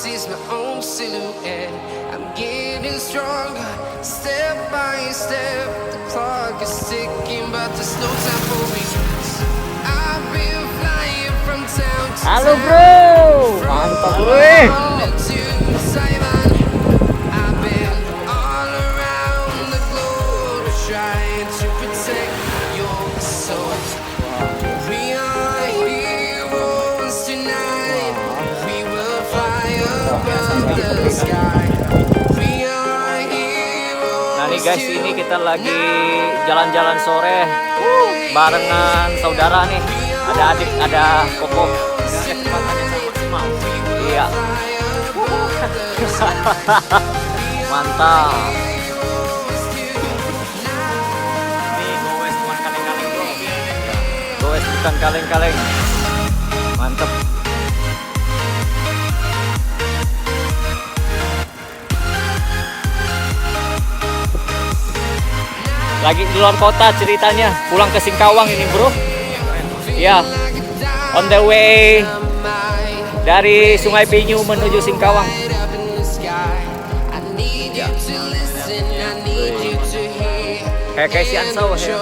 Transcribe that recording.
sees my own silhouette. I'm getting stronger, step by step. The clock is ticking, but there's no time for me. I've been flying from town to Halo town. bro, mantap bro. London to Taiwan. I've been all around the globe trying to protect your soul. We are heroes tonight. We will fly above the sky. We are heroes. Nah nih guys, ini kita lagi jalan-jalan sore barengan saudara nih. Ada adik, ada koko. Iya. Mantap. Nih Gowes bukan kaleng-kaleng bro. Gowes bukan kaleng-kaleng. Mantap. Lagi di luar kota ceritanya, pulang ke Singkawang ini bro. Ya, on the way dari Sungai Pinyu menuju Singkawang. Kayak si Ansau ya.